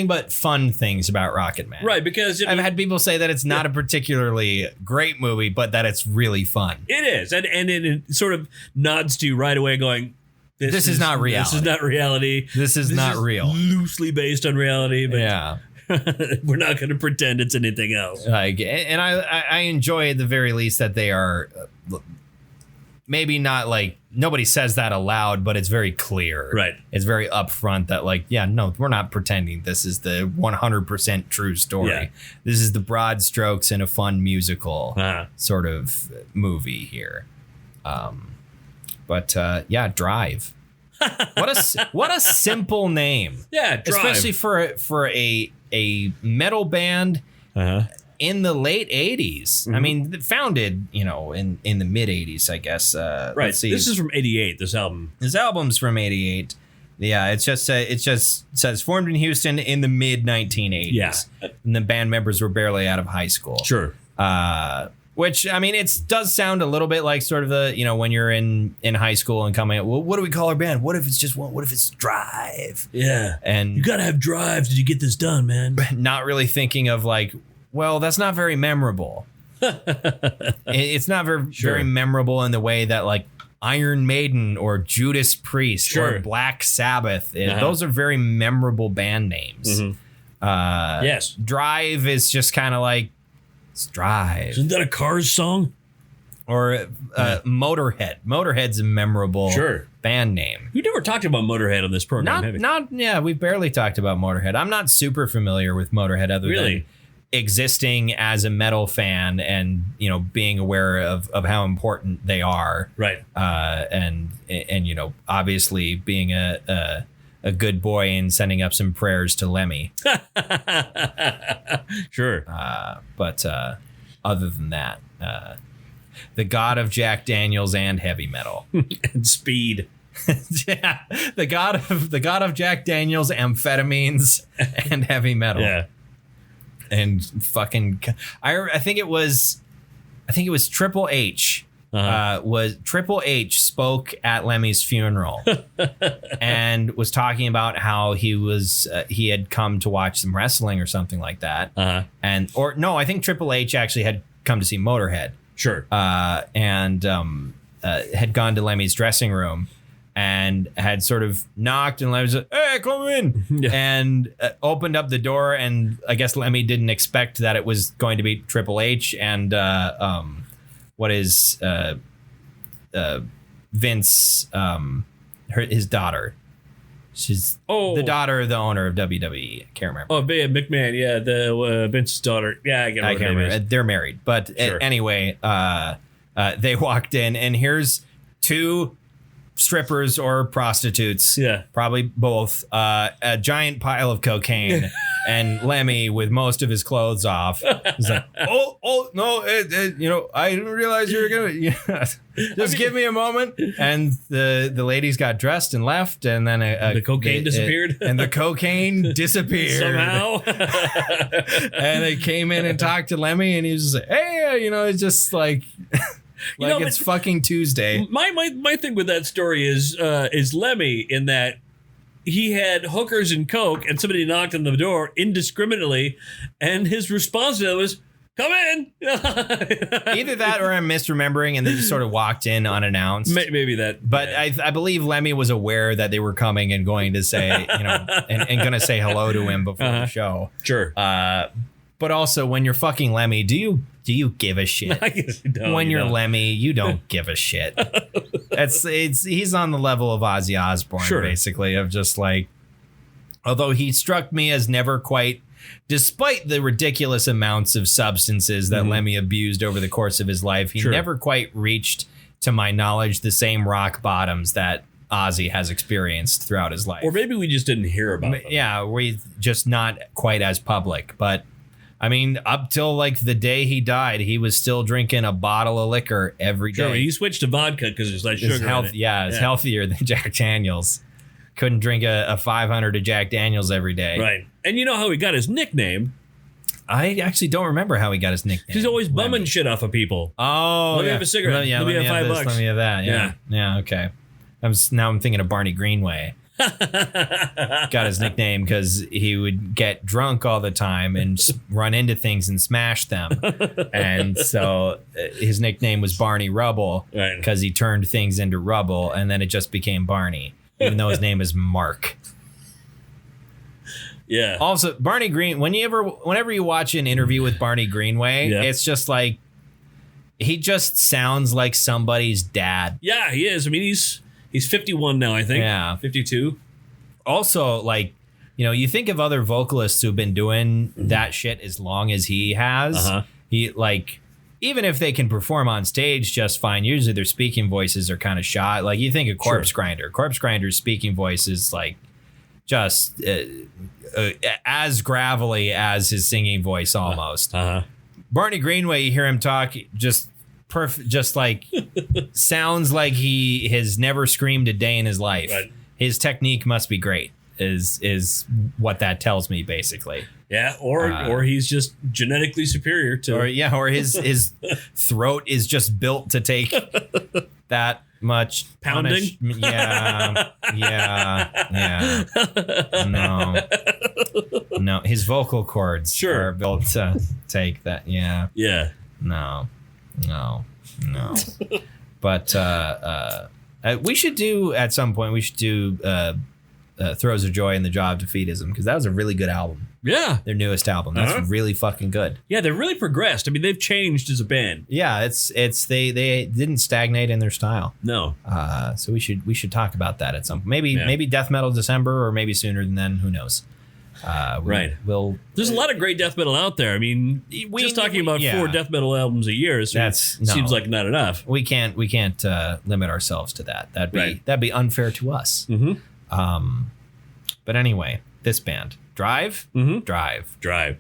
but fun things about Rocket Man.
Right, because
I've had people say that it's not a particularly great movie, but that it's really fun.
It is, and it sort of nods to you right away, going, "This is not reality. This is not reality.
This is not real.
Loosely based on reality, but
yeah."
We're not going to pretend it's anything else.
And I enjoy at the very least that they are maybe not like nobody says that aloud, but it's very clear.
Right.
It's very upfront that like, yeah, no, we're not pretending this is the 100% true story.
Yeah.
This is the broad strokes in a fun musical sort of movie here. But Drive. What a simple name.
Yeah, Drive.
Especially for a metal band in the late 80s. Mm-hmm. I mean, founded, in the mid 80s, I guess.
Right.
Let's see.
This is from 88, this album.
This album's from 88. Yeah, it just says formed in Houston in the mid 1980s.
Yeah.
And the band members were barely out of high school.
Sure.
Which, I mean, it does sound a little bit like sort of the, when you're in high school and coming out, well, what do we call our band? What if it's just one? What if it's Drive?
Yeah.
And
you got to have drive to get this done, man.
Not really thinking of like, well, that's not very memorable. It's not very memorable in the way that like Iron Maiden or Judas Priest or Black Sabbath. Those are very memorable band names.
Mm-hmm. Yes.
Drive is just kind of like, let's drive.
Isn't that a Cars song?
Or Motorhead. Motorhead's a memorable band name.
We never talked about Motorhead on this program, have we?
We barely talked about Motorhead. I'm not super familiar with Motorhead other than existing as a metal fan and, being aware of how important they are.
Right.
And obviously being a good boy and sending up some prayers to Lemmy.
Sure.
But other than that, the god of Jack Daniels and heavy metal
and speed.
Yeah, the god of Jack Daniels, amphetamines, and heavy metal.
Yeah.
And fucking, I think it was Triple H. Triple H spoke at Lemmy's funeral and was talking about how he had come to watch some wrestling or something like that. I think Triple H actually had come to see Motorhead.
Sure.
And had gone to Lemmy's dressing room and had sort of knocked, and Lemmy was like, "Hey, come in," and opened up the door, and I guess Lemmy didn't expect that it was going to be Triple H and what is Vince, his daughter. She's the daughter of the owner of WWE. I can't remember.
Oh, McMahon. Yeah, the Vince's daughter. Yeah, I can't remember.
They're married. But anyway, they walked in, and here's two strippers or prostitutes. Yeah. Probably both. A giant pile of cocaine. And Lemmy with most of his clothes off. He's like, oh no, I didn't realize you were gonna. Just give me a moment. And the ladies got dressed and left, and then
the cocaine disappeared.
And the cocaine disappeared
somehow.
And they came in and talked to Lemmy, and he was just like, hey, it's just like. It's fucking Tuesday.
My thing with that story is Lemmy, in that he had hookers and coke, and somebody knocked on the door indiscriminately, and his response to that was, "Come in."
Either that, or I'm misremembering, and they just sort of walked in unannounced.
Maybe that.
But I believe Lemmy was aware that they were coming and going to say, and going to say hello to him before the show.
Sure.
But also, when you're fucking Lemmy, do you give a shit?
I guess you don't.
When you're Lemmy, you don't give a shit. He's on the level of Ozzy Osbourne, basically, of just like, although he struck me as never quite, despite the ridiculous amounts of substances that Lemmy abused over the course of his life, he never quite reached, to my knowledge, the same rock bottoms that Ozzy has experienced throughout his life.
Or maybe we just didn't hear about them.
Yeah, we're just not quite as public, but I mean, up till like the day he died, he was still drinking a bottle of liquor every day.
Sure, he switched to vodka because there's less sugar in it.
Yeah, it's healthier than Jack Daniels. Couldn't drink a 500 of Jack Daniels every day.
Right. And you know how he got his nickname?
I actually don't remember how he got his nickname.
He's always bumming shit off of people.
Oh,
let me have a cigarette. Let me have $5.
Let me have that. Yeah, okay. I'm thinking of Barney Greenway. got his nickname because he would get drunk all the time and run into things and smash them. And so his nickname was Barney Rubble because he turned things into rubble, and then it just became Barney, even though his name is Mark.
Yeah.
Also, Barney Green, whenever you watch an interview with Barney Greenway, it's just like, he just sounds like somebody's dad.
Yeah, he is. I mean, he's 51 now, I think. Yeah. 52.
Also, like, you know, you think of other vocalists who've been doing that shit as long as he has. He, like, even if they can perform on stage just fine, usually their speaking voices are kind of shot. Like, you think of Corpse Grinder. Corpse Grinder's speaking voice is, like, just as gravelly as his singing voice almost. Barney Greenway, you hear him talk, just like sounds like he has never screamed a day in his life. His technique must be great, is what that tells me, basically.
Yeah, or he's just genetically superior to,
or his throat is just built to take that much
pounding.
No, his vocal cords are built to take that. No. But we should do at some point. We should do Throes of Joy and the Jaw of Defeatism, because that was a really good album. Yeah, their newest album. That's really fucking good.
Yeah, they're really progressed. I mean, they've changed as a band.
Yeah, it's they didn't stagnate in their style.
No.
So we should talk about that at some point. Maybe Death Metal December, or maybe sooner than then. Who knows? There's
a lot of great death metal out there. I mean, just talking about 4 death metal albums a year seems like not enough.
We can't limit ourselves to that. That'd be unfair to us. But anyway, this band, Drive. The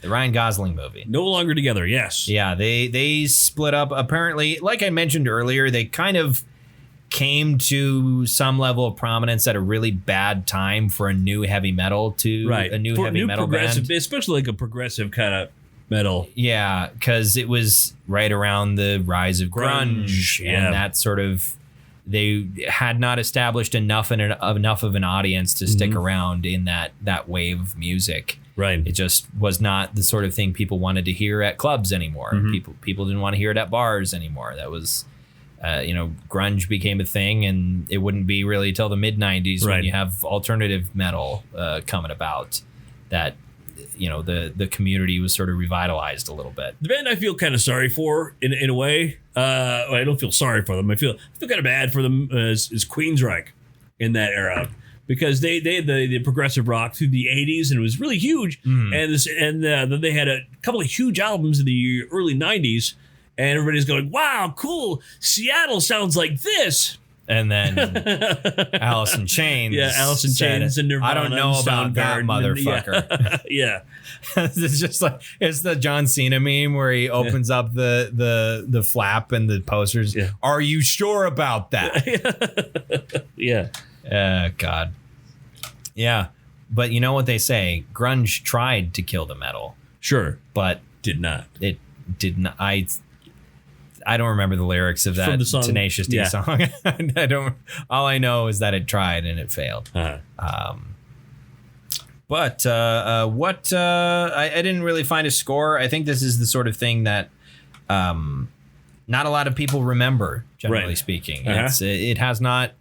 Ryan Gosling movie.
No longer together. Yes.
Yeah, they split up. Apparently, like I mentioned earlier, they kind of came to some level of prominence at a really bad time for a new heavy metal heavy metal band,
especially like a progressive kind of metal.
Yeah, because it was right around the rise of grunge. And that sort of, they had not established enough of an audience to stick around in that wave of music. Right. It just was not the sort of thing people wanted to hear at clubs anymore. People didn't want to hear it at bars anymore. That was, grunge became a thing, and it wouldn't be really till the mid 90s when you have alternative metal coming about that, the community was sort of revitalized a little bit.
The band I feel kind of sorry for in a way. I don't feel sorry for them. I feel kind of bad for them is Queensryche in that era, because they had the progressive rock through the 80s, and it was really huge. And then they had a couple of huge albums in the early 90s, and everybody's going, wow, cool, Seattle sounds like this.
And then Allison Chains.
Yeah, Allison Chains and Nirvana.
I don't know about that motherfucker.
Yeah.
It's just like, it's the John Cena meme where he opens up the flap and the posters. Yeah. Are you sure about that?
Yeah.
God. Yeah. But you know what they say? Grunge tried to kill the metal.
Sure.
But
did not.
It did not. I don't remember the lyrics of that Tenacious D song. I don't. All I know is that it tried and it failed. But I didn't really find a score. I think this is the sort of thing that not a lot of people remember, generally speaking. It has not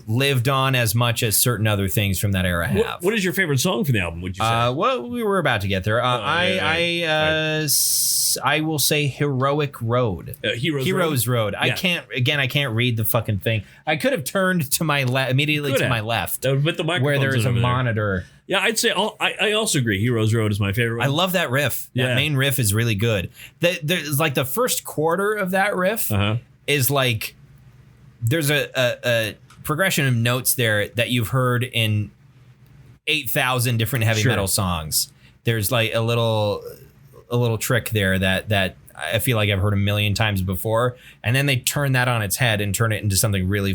lived on as much as certain other things from that era have.
What is your favorite song from the album, would you say?
Well, we were about to get there. I will say Heroic Road. Heroes Road. Yeah. I can't read the fucking thing. I could have turned to my immediately to my left,
with the
where there is a monitor.
Yeah, I'd say I also agree. Heroes Road is my favorite one.
I love that riff. That main riff is really good. There's like the first quarter of that riff is like, there's a progression of notes there that you've heard in 8,000 different heavy metal songs. There's like a little trick there that I feel like I've heard a million times before, and then they turn that on its head and turn it into something really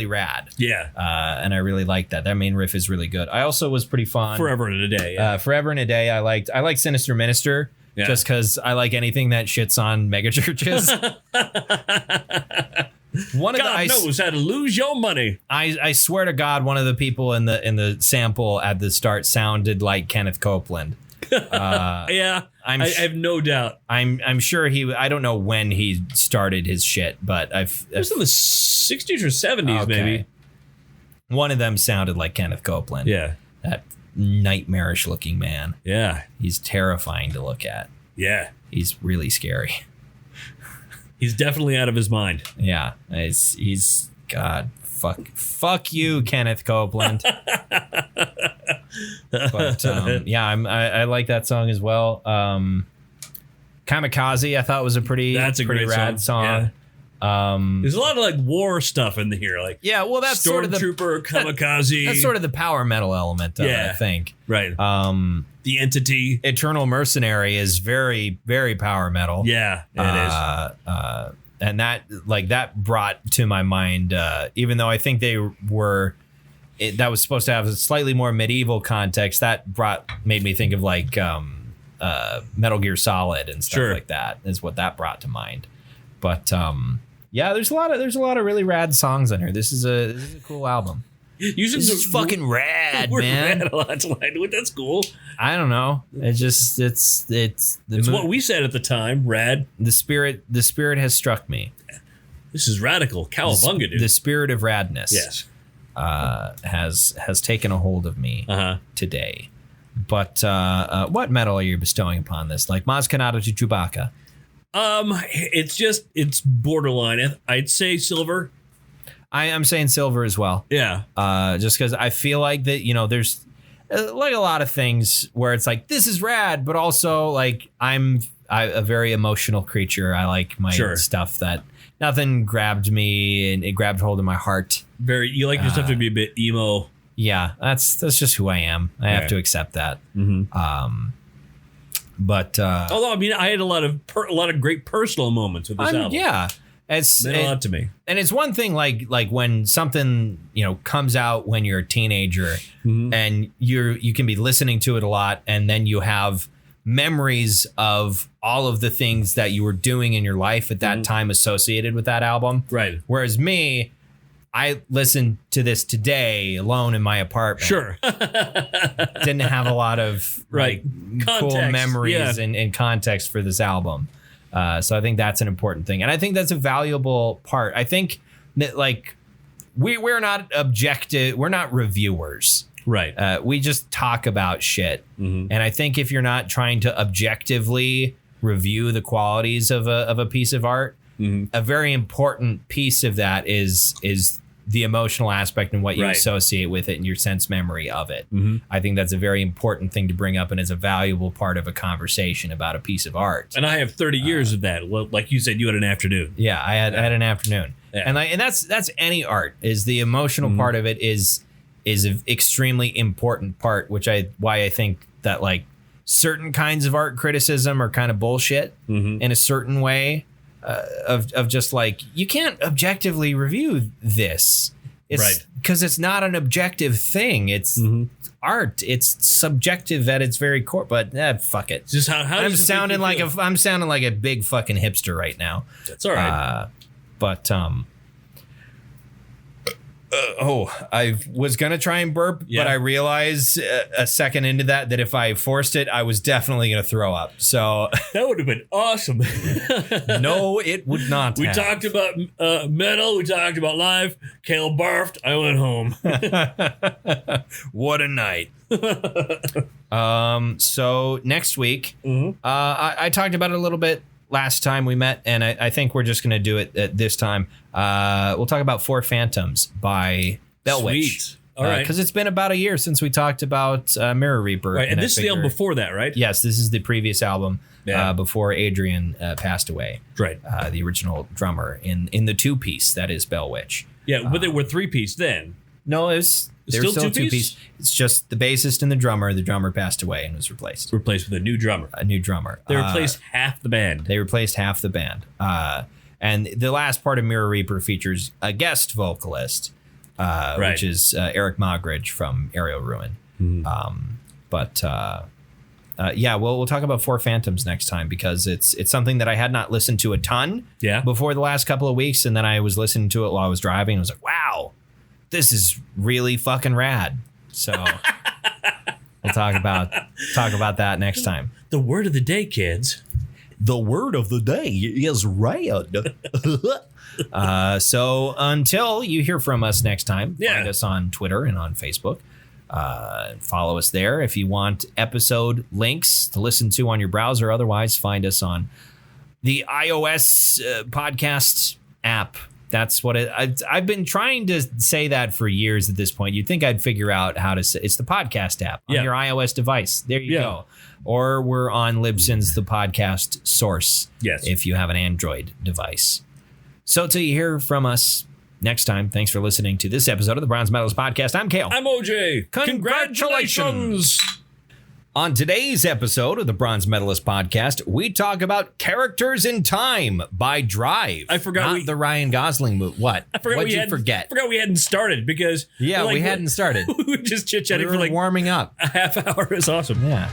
rad. Yeah. And I really like that. That main riff is really good. I also was pretty fond.
Forever and a Day. Yeah.
Forever and a Day. I liked Sinister Minister. Just because I like anything that shits on megachurches. One of
God knows how to lose your money.
I swear to God, one of the people in the sample at the start sounded like Kenneth Copeland.
Yeah, I have no doubt.
I'm sure I don't know when he started his shit, but
it was in the 60s or 70s, maybe.
One of them sounded like Kenneth Copeland.
Yeah.
That nightmarish looking man.
Yeah.
He's terrifying to look at.
Yeah.
He's really scary.
He's definitely out of his mind.
Yeah. He's God, fuck you, Kenneth Copeland. But yeah, I like that song as well. Kamikaze, I thought was a pretty
great
rad song.
Yeah. There's a lot of like war stuff in here, like
that's sort of
Stormtrooper, Kamikaze.
That's sort of the power metal element of it, I think.
Right. The Entity,
Eternal Mercenary is very, very power metal.
Yeah, it is.
And that brought to my mind, even though I think they were, that was supposed to have a slightly more medieval context. That made me think of like Metal Gear Solid and stuff like that. Is what that brought to mind. But yeah, there's a lot of really rad songs on here. This is a cool album.
This
is fucking rad, man.
Rad a lot tonight. That's cool.
I don't know. It's
what we said at the time. Rad.
The spirit has struck me.
This is radical. Cowabunga, dude.
The spirit of radness.
Yes.
Has taken a hold of me today. But what metal are you bestowing upon this? Like Maz Kanata to Chewbacca?
It's borderline. I'd say silver.
I'm saying silver as well.
Yeah.
Just because I feel like that, there's like a lot of things where it's like, this is rad, but also like I'm a very emotional creature. I like my stuff that nothing grabbed me and it grabbed hold of my heart.
You like your stuff to be a bit emo.
Yeah, that's just who I am. I have to accept that.
Mm-hmm.
But
although I mean, I had a lot of great personal moments with this album.
Yeah.
It's meant a lot to me.
And it's one thing like when something, comes out when you're a teenager and you can be listening to it a lot, and then you have memories of all of the things that you were doing in your life at that time associated with that album.
Right.
Whereas me, I listened to this today alone in my apartment.
Sure.
Didn't have a lot of cool memories and context for this album. So I think that's an important thing. And I think that's a valuable part. I think that we're not objective. We're not reviewers.
Right.
We just talk about shit. And I think if you're not trying to objectively review the qualities of a piece of art, a very important piece of that is the emotional aspect and what you associate with it and your sense memory of it. I think that's a very important thing to bring up and is a valuable part of a conversation about a piece of art.
And I have 30 years of that. Well, like you said, you had an afternoon.
Yeah, I had an afternoon. Yeah. And that's any art. Is the emotional part of it is an extremely important part, why I think that like certain kinds of art criticism are kind of bullshit in a certain way. Of just like, you can't objectively review this. It's because it's not an objective thing. It's art. It's subjective at its very core. But fuck it.
Just
I'm sounding like a big fucking hipster right now.
That's all right.
I was gonna try and burp, but I realized a second into that if I forced it, I was definitely gonna throw up. So
that would have been awesome.
No, it would not.
We talked about metal. We talked about live. Kale barfed. I went home.
What a night. So next week, I talked about it a little bit last time we met, and I think we're just going to do it this time. We'll talk about Four Phantoms by Bellwitch.
All right.
Because it's been about a year since we talked about Mirror Reaper.
Right, and this is the album before that, right?
Yes, this is the previous album before Adrian passed away.
Right.
The original drummer in the two-piece that is Bellwitch.
Yeah, but they were three-piece then.
No, they're still two-piece. It's just the bassist and the drummer. The drummer passed away and was replaced.
Replaced with a new drummer.
They
replaced half the band.
And the last part of Mirror Reaper features a guest vocalist, which is Eric Mogridge from Aerial Ruin. we'll talk about Four Phantoms next time because it's something that I had not listened to a ton before the last couple of weeks, and then I was listening to it while I was driving. And I was like, wow, this is really fucking rad. So we'll talk about that next time.
The word of the day, kids.
The word of the day is rad. So until you hear from us next time, find us on Twitter and on Facebook. Follow us there. If you want episode links to listen to on your browser, otherwise find us on the iOS podcast app. That's what I've been trying to say that for years at this point. You'd think I'd figure out how to say it's the podcast app on your iOS device. There you go. Or we're on Libsyn's the podcast source.
Yes.
If you have an Android device. So till you hear from us next time, thanks for listening to this episode of the Bronze Medalist Podcast. I'm Kale.
I'm OJ.
Congratulations. On today's episode of the Bronze Medalist Podcast, we talk about Characters in Time by Drive.
I forgot
not the Ryan Gosling movie. What?
I forgot
What'd you forget?
I forgot we hadn't started because
we hadn't started.
We were just chit-chatting
for
like
warming up.
a half hour. Is awesome.
Yeah.